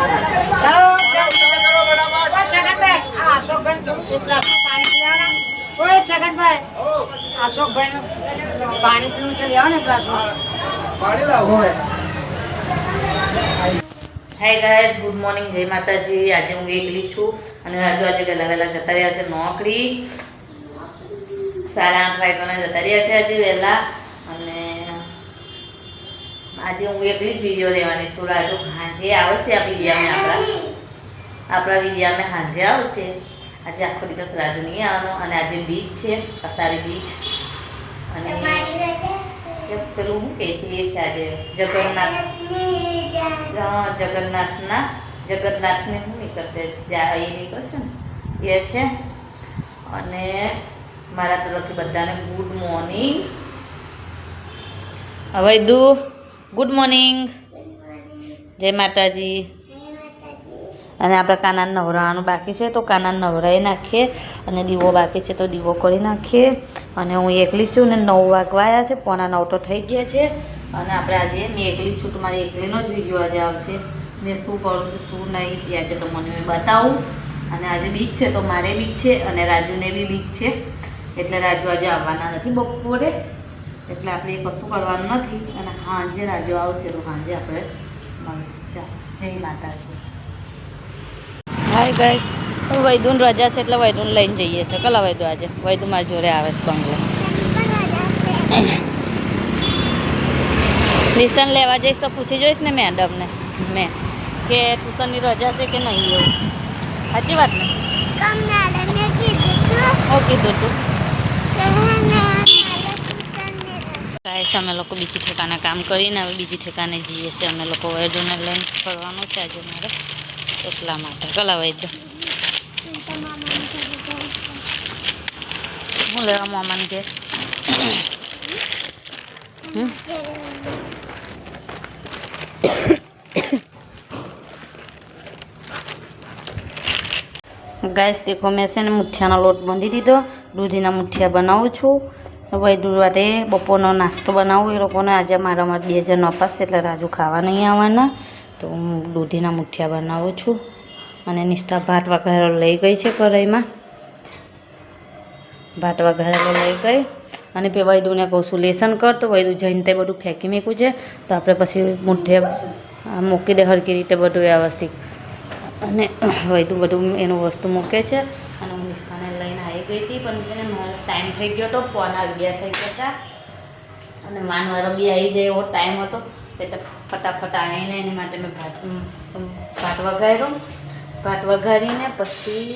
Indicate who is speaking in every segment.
Speaker 1: ચલો છગનભાઈ આ અશોકભાઈ થોડું એક ગ્લાસમાં પાણી પીવાના. ઓય છગનભાઈ અશોકભાઈ પાણી પીવું છે, લેવો ને ગ્લાસમાં પાણી લાવો.
Speaker 2: હાય ગાઈઝ, ગુડ મોર્નિંગ, જય માતાજી. આજે હું એકલી છું અને રાજુ આજે વહેલા જતા રહ્યા છે નોકરી. 8:30 વાગ્યાના જતા રહ્યા છે આજે વહેલા. અને આજે હું એકલી જ વિડીયો લેવાની છું. રાજુ સાંજે આવશે આ વિડીયામાં, આપણા વિડીયામાં સાંજે આવશે. આજે આખો દિવસ રાજુ નહીં આવવાનો. અને આજે બીચ છે, અષાઢી બીચ. અને પેલું હું કહેશે છે આજે જગન્નાથને શું નીકળશે, જ્યાં એ નીકળશે ને એ છે. અને મારા તરફથી બધાને ગુડ મોર્નિંગ. હવે ગુડ મોર્નિંગ, જય માતાજી. અને આપણે કાનાને નવરાવાનું બાકી છે તો કાનાને નવરાવી નાખીએ. અને દીવો બાકી છે તો દીવો કરી નાખીએ. અને હું એકલી છું ને 9 વાગવા આવ્યા છે, 8:45 તો થઈ ગયા છે. અને આપણે આજે મેં એકલી છું, મારી એકલીનો જ વિડીયો આજે આવશે. મેં શું કરું છું શું નહીં તે આજે તો મને મેં બતાવું. અને આજે બીચ છે તો મારે બીચ છે અને રાજુને બી બીચ છે. એટલે રાજુ આજે આવવાના નથી બપોરે, એટલે આપણે એક વસ્તુ કરવાનું નથી. અને સાંજે રાજુ આવશે તો સાંજે આપણે મળીશું. ચાલો, જય માતાજી. હાય ગાઈસ, વૈદુન રજા છે એટલે વૈદુન લઈને જઈએ છીએ. કલા વૈદુ આજે વૈદુ મારી જોડે આવે છે બંગલો. લિસ્ટન લેવા જઈશ તો પૂછી જોઈશ ને મેડમને મેં કે ટ્યુશનની રજા છે કે નહીં, એવું સાચી વાત ને? કીધું તું ગાઈસ, અમે લોકો બીજી ઠેકાને કામ કરીને હવે બીજી ઠેકાને જઈએ છીએ. અમે લોકો વૈદુને લઈને ફરવાનું છે આજે મારે, એટલા માટે. કલા વૈદુ હું લેવા મામાને ઘેર ગાઈસ દેખો, મેં છે ને મુઠિયાનો લોટ બાંધી દીધો. દૂધીના મુઠિયા બનાવું છું. વૈદુ માટે બપોરનો નાસ્તો બનાવું. એ લોકોને આજે મારામાં 2 જણ અપાસ છે એટલે રાજુ ખાવા નહીં આવવાના. તો હું દૂધીના મુઠિયા બનાવું છું. અને નિષ્ઠા ભાત વઘારેલો લઈ ગઈ છે કઢાઈમાં. ભાત વઘારેલો લઈ ગઈ. અને પે વૈદુને કહું છું લેસન કર, તો વૈદુ જઈને તે બધું ફેંકી મૂક્યું છે. તો આપણે પછી મુઠિયા મૂકી દે હરખી રીતે બધું વ્યવસ્થિત. અને વૈદુ બધું એનું વસ્તુ મૂકે છે. અને હું નિષ્ઠાને લઈને આવી ગઈ હતી, પણ છે ને મારો ટાઈમ થઈ ગયો હતો, 11:15 થઈ ગયા હતા. અને માનવારો બી આવી જાય એવો ટાઈમ હતો, એટલે ફટાફટ આવીને એની માટે મેં ભાત વઘાર્યો. ભાત વઘારીને પછી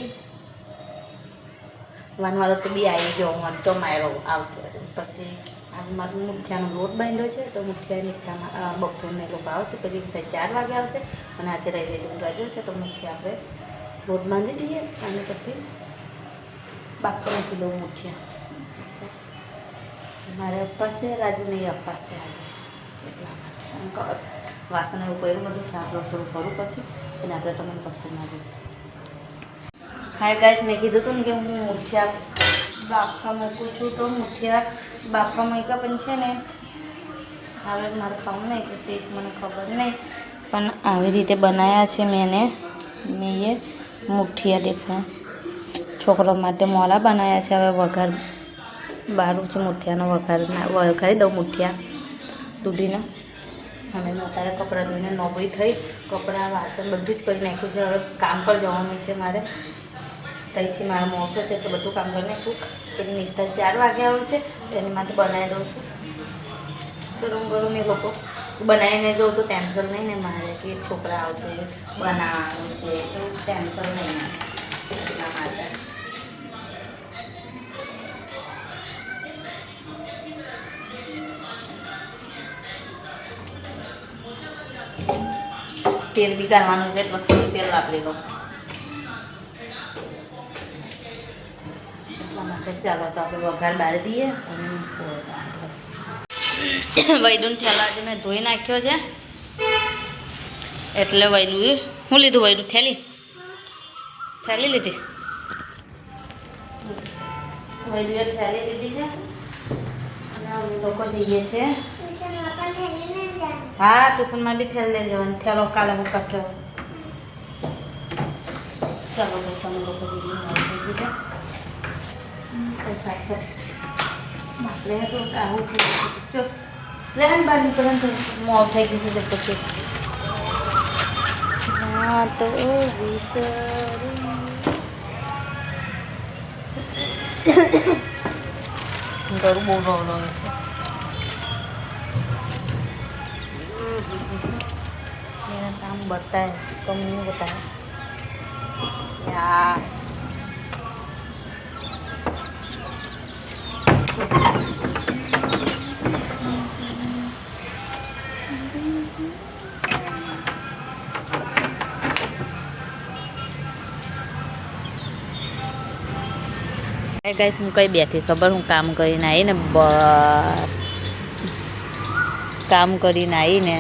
Speaker 2: વાનવાળો તો બી આવી ગયો, હું તો માર્યો આવતો. પછી આજે મારું મુઠિયાનો લોટ બાંધ્યો છે તો મુઠિયા નિષ્ઠામાં બપોરને લોકો આવશે, પછી 4 વાગે આવશે. અને આજે રવિવારે રજા છે તો મુઠિયા આપણે લોટ બાંધી દઈએ અને પછી બાફવા મૂકી દઉં મુઠિયા. મારે અપાસ છે, રાજુ નહીં અપાસ છે આજે, એટલા માટે વાસણ એવું કર્યું બધું સાફ થોડું કરું પછી અને આપણે તમને પસંદ ના દઉં. હાય ગાઈસ, મેં કીધું હતું ને કે હું મુઠિયા બાફવા મૂકું છું. તો મુઠિયા બાફવા મૂક્યા પણ છે ને હવે મારે ખાવું નહીં તો ટેસ્ટ મને ખબર નહીં, પણ આવી રીતે બનાવ્યા છે મેં એ મુઠિયા. દેખો, છોકરા માટે મોડા બનાવ્યા છે. હવે વઘાર બારું છું, મુઠિયાનો વઘારી દઉં મુઠિયા દૂધીના. અને મેં અત્યારે કપડાં ધોઈને નોકરી થઈ, કપડાં વાસણ બધું જ કરી નાખ્યું છે. હવે કામ પર જવાનું છે મારે, ત્યાંથી મારા મોટો છે તો બધું કામ કરી નાખ્યું. એની નિષ્ઠા 4 વાગે આવે છે, એની માટે બનાવી દઉં છું. ગરમ એ લોકો બનાવીને જવું તો ટેન્શન નહીં ને મારે કે છોકરા આવશે બનાવવાનું છે, એવું ટેન્શન નહીં એટલા માટે. તેલ બી કાઢવાનું છે, પછી તેલ વાપરી લો એટલા માટે. ચાલો તો આપણે વઘાર બાળી દઈએ. અને વૈદુને થેલા આજે મેં ધોઈ નાખ્યો છે, એટલે વૈદુ શું લીધું? વૈદુ થેલી લીધી. વૈદુએ થેલી લીધી છે. અને અમે લોકો જઈએ છીએ. હા, ટ્યુશનમાં બી થેલ લઈ જવાની. થેલો કાલે હું કશે ચાલો બસ અમે લોકો જેટલું મોડું થઈ ગયું છે સાથે આપણે તો આવું ચો લેન બહાર નીકળે તો મોડું થઈ ગયું છે પછી હા તો ગરું બહુ રવડો છે मेरा काम बताए कम नहीं बताए यार गाइस હું કઈ બેઠી ખબર હું કામ કરીને આવીને કામ કરીને આવીને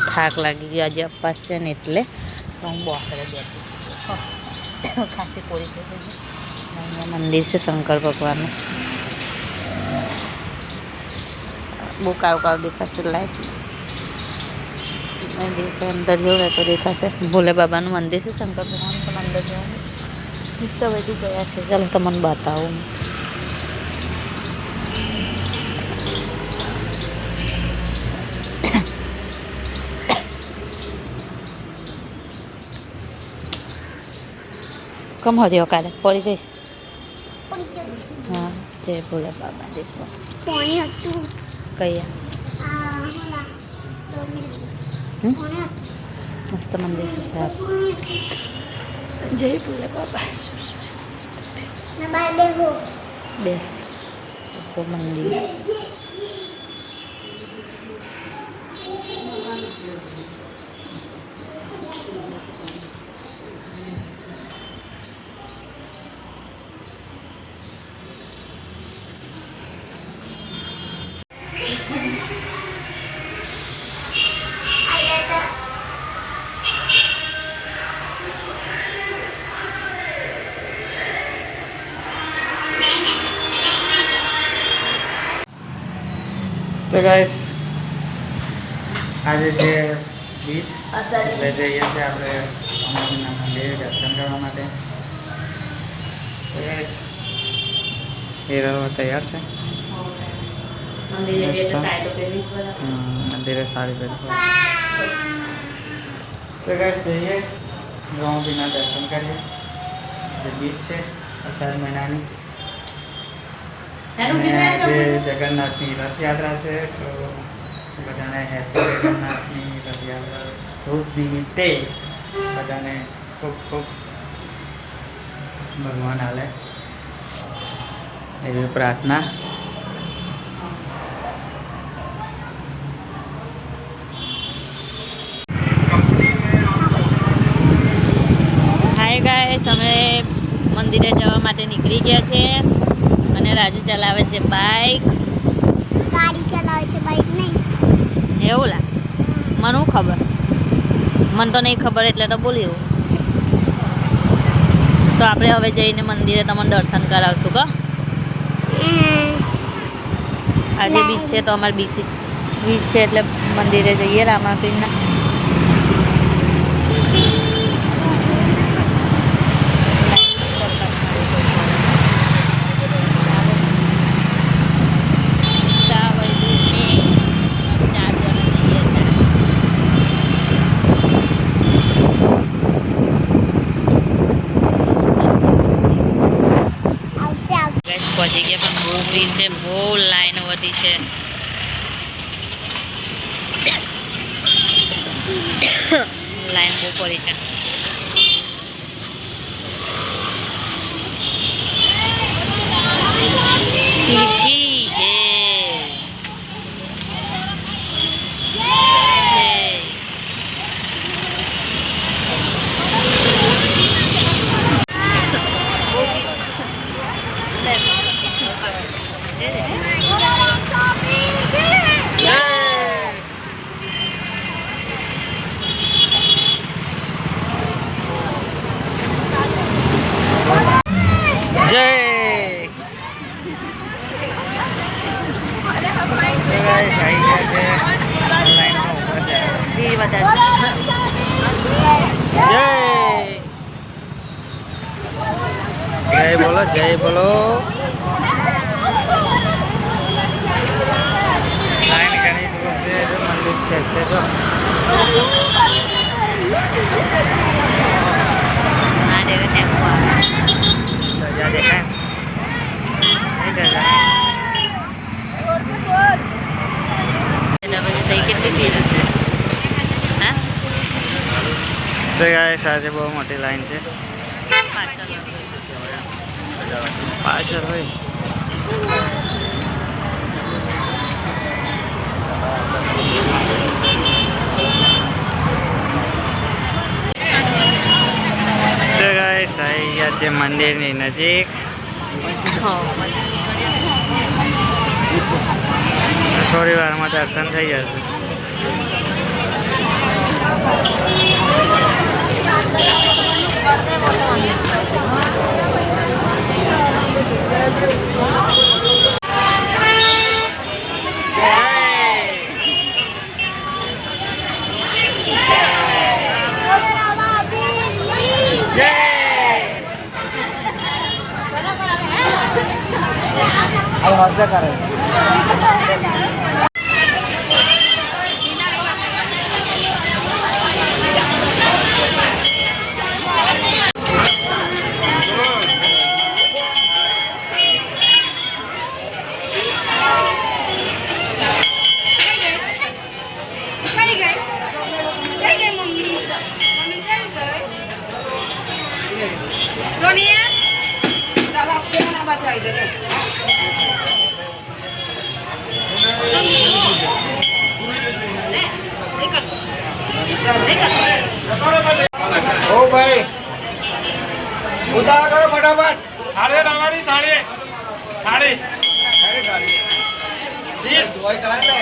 Speaker 2: થાક લાગી ગયો આજે અપાસ છે ને એટલે તો હું બોકડે બેઠી છું ખાસી પૂરી થઈ ગઈ અહીંયા મંદિર છે શંકર ભગવાનનું બહુ કાળું કાળું દેખાશે લાઈટ દેખાય અંદર જેવું હોય તો દેખાશે ભોલે બાબાનું મંદિર છે શંકર ભગવાન પણ અંદર જવાનું તો બધું ગયા છે ચાલો તમને બતાવું કમ હર્યો કાલે પડી જઈશ હા જય ભોલે બાબા દેખો કયા મસ્ત મંદિર છે સાહેબ જય ભોલે બાબા બેસ મંદિર
Speaker 3: તો ગાઈસ આજે છે બીચ એટલે જઈએ છીએ આપણે અંબાજીના મંદિરે દર્શન કરવા માટે તો ગાઈસ હીરો તૈયાર છે મંદિરે સાડી પહેરી તો ગાઈસ જઈએ ગૌમતીના દર્શન કરીએ જે બીચ છે અષાઢ મહિનાની આજે જગન્નાથની રથયાત્રા છે તો બધાને હેપી જગન્નાથની રથયાત્રા ખૂબ નિમિત્તે બધાને ખૂબ ખૂબ ભગવાન હાલે એવી પ્રાર્થના
Speaker 2: હાય ગાઈસ અમે મંદિરે જવા માટે નીકળી ગયા છે અને રાજુ ચલાવે છે બાઈક
Speaker 4: ગાડી ચલાવે છે બાઈક નહીં
Speaker 2: એવું લા મને શું ખબર મને તો નહીં ખબર એટલે તો બોલ્યું તો આપણે હવે જઈને મંદિરે તમને દર્શન કરાવશું કો આજે બીચ છે તો અમારે બીચ છે એટલે મંદિરે જઈએ રામાપીરના પહોંચી ગયા પણ બહુ ભીડ છે બહુ લાઈન વધી છે લાઈન બહુ પડી છે
Speaker 3: જય બોલો. લાઈન ઘણી દૂર છે, જો મંદિર છે જો. ધજા દેખાય એ ધજા.
Speaker 2: કેટલી ભીડ હશે? હા,
Speaker 3: જગ્યાએ સાથે બહુ મોટી લાઈન છે. પાછળ હોય. જગ્યાએ આવી ગયા છે મંદિરની નજીક. થોડી વારમાં દર્શન થઈ જશે. મજા કરે.
Speaker 5: ઓ ભાઈ ઉતાવળ કરો ફટાફટ.
Speaker 6: થાળે રવાડી થાળે થાળે પ્લીઝ
Speaker 5: હોય તારે ને.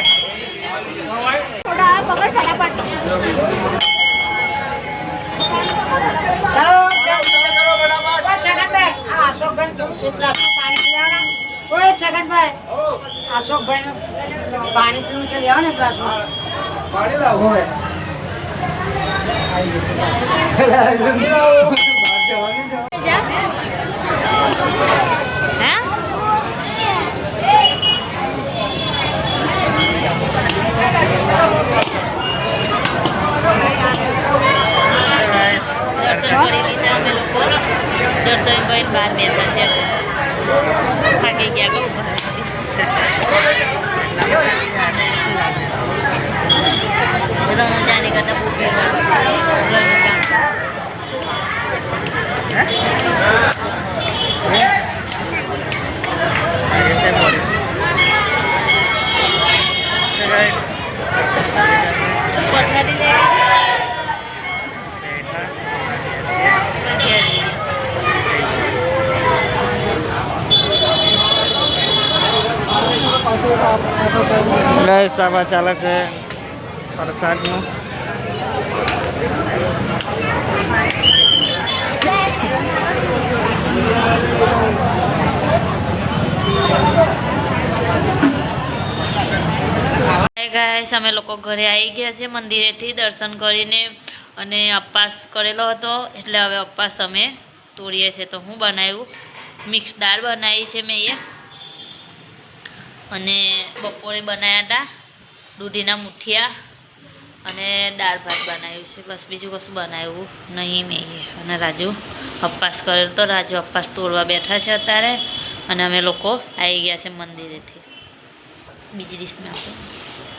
Speaker 1: ચાલો
Speaker 5: ઉતાવળ કરો ફટાફટ.
Speaker 1: ઓય છગનભાઈ આ અશોકભાઈ થોડું એક ગ્લાસમાં પાણી પીવાના. ઓય છગનભાઈ અશોકભાઈ પાણી પીવું છે, લેવો ને એક ગ્લાસમાં.
Speaker 5: પાણી લાવો.
Speaker 2: દર્શન કરીને બહાર બેઠા છે. થાકી ગયા કહું. રણજાની કરતા બહુ ભીડ
Speaker 3: ગાઈસ આવા ચાલે છે પ્રસાદનું.
Speaker 2: ગાઈસ અમે લોકો ઘરે આવી ગયા છે મંદિરેથી દર્શન કરીને, અને અપવાસ કરેલો હતો એટલે હવે અપવાસ અમે તોડીએ છીએ. તો હું બનાવ્યું મિક્સ દાળ બનાવી છે મેં એ, અને બપોરે બનાવ્યા હતા દૂધીના મુઠિયા અને દાળ ભાત બનાવ્યું છે. બસ બીજું કશું બનાવ્યું નહીં મેં એ. અને રાજુ અપવાસ કરેલો તો રાજુ અપવાસ તોડવા બેઠા છે અત્યારે, અને અમે લોકો આવી ગયા છે મંદિરેથી. બીજી ડીશમાં આપણે